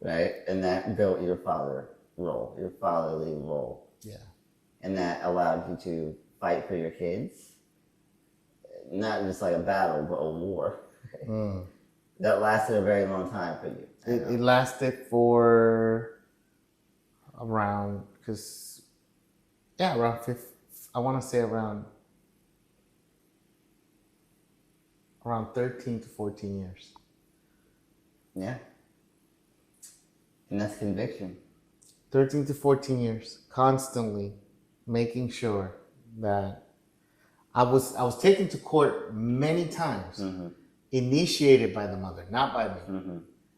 right? And that built your fatherly role. Yeah. And that allowed you to fight for your kids. Not just like a battle, but a war. That lasted a very long time for you. It lasted for around, around 50, I want to say around 13 to 14 years. Yeah. And that's conviction. 13 to 14 years, constantly making sure that I was taken to court many times, initiated by the mother, not by me.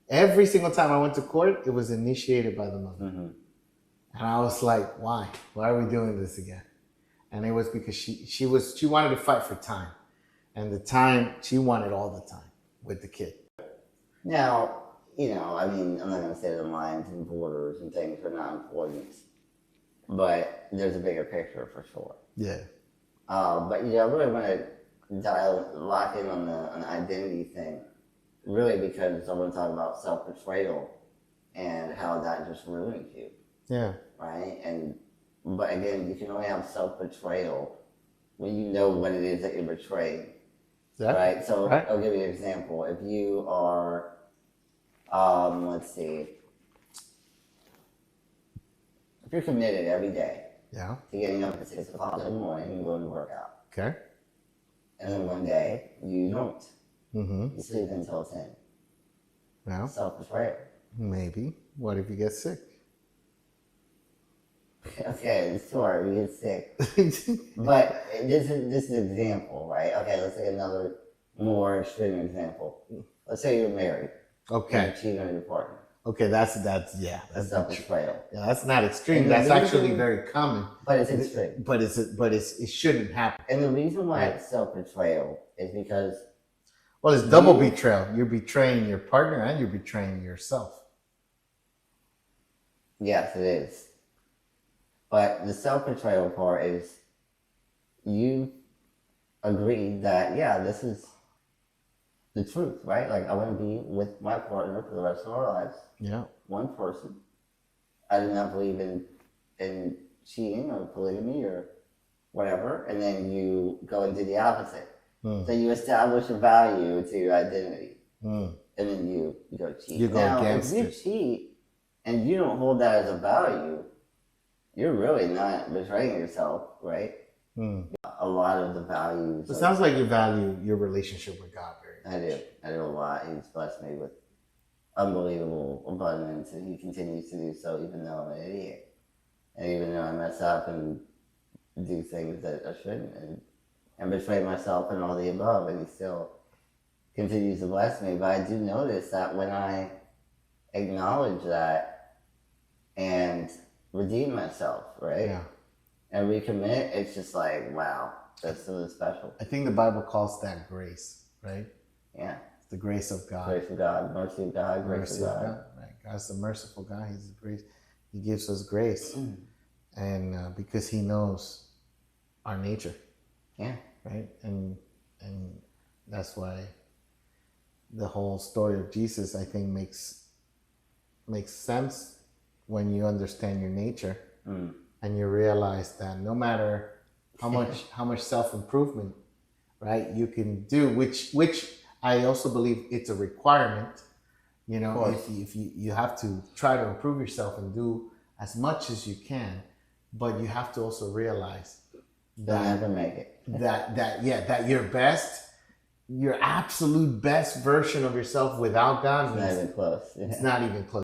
Every single time I went to court, it was initiated by the mother. And I was like, why? Why are we doing this again? And it was because she wanted to fight for time. And the time, she wanted all the time with the kid. Now, I mean, I'm not going to say the lines and borders and things are not important, but there's a bigger picture for sure. Yeah. But I really want to lock in on the identity thing, really, because I want to talk about self-betrayal and how that just ruins you. Yeah. Right? But again, you can only have self-betrayal when you know what it is that you're betraying. Yeah. Right? So I'll give you an example. If you are, let's see, if you're committed every day to getting up at 6 o'clock in the morning and going to work out. Okay. And then one day you don't. You sleep until 10. Yeah. Self-betrayal. Maybe. What if you get sick? Okay, sure, we get sick. But this is an example, right? Okay, let's take another more extreme example. Let's say you're married. Okay. And you cheat on your partner. Okay, that's self-betrayal. Yeah, that's not extreme. That's actually very common. But it's extreme. But it shouldn't happen. And the reason why it's self-betrayal is because it's double betrayal. You're betraying your partner and you're betraying yourself. Yes, it is. But the self-betrayal part is you agree that, this is the truth, right? Like, I want to be with my partner for the rest of our lives. Yeah. One person. I do not believe in cheating or polygamy or whatever. And then you go and do the opposite. So you establish a value to your identity. And then you go cheat. You go against it. If you cheat and you don't hold that as a value, you're really not betraying yourself, right? A lot of the values. It sounds like you value your relationship with God very much. I do a lot. He's blessed me with unbelievable abundance, and he continues to do so even though I'm an idiot. And even though I mess up and do things that I shouldn't and betray myself and all the above, and he still continues to bless me. But I do notice that when I acknowledge that and redeem myself, right? Yeah. And recommit, it's just like, wow, that's something special. I think the Bible calls that grace, right? Yeah. It's the grace of God. Grace of God, mercy of God, grace of God. Right. God's the merciful God. He's the grace. He gives us grace. And because he knows our nature. Yeah. Right? And that's why the whole story of Jesus, I think, makes sense when you understand your nature and you realize that no matter how much self-improvement, right, you can do, which I also believe it's a requirement. If you have to try to improve yourself and do as much as you can, but you have to also realize that never make it. that your absolute best version of yourself without God is not even close. It's not even close.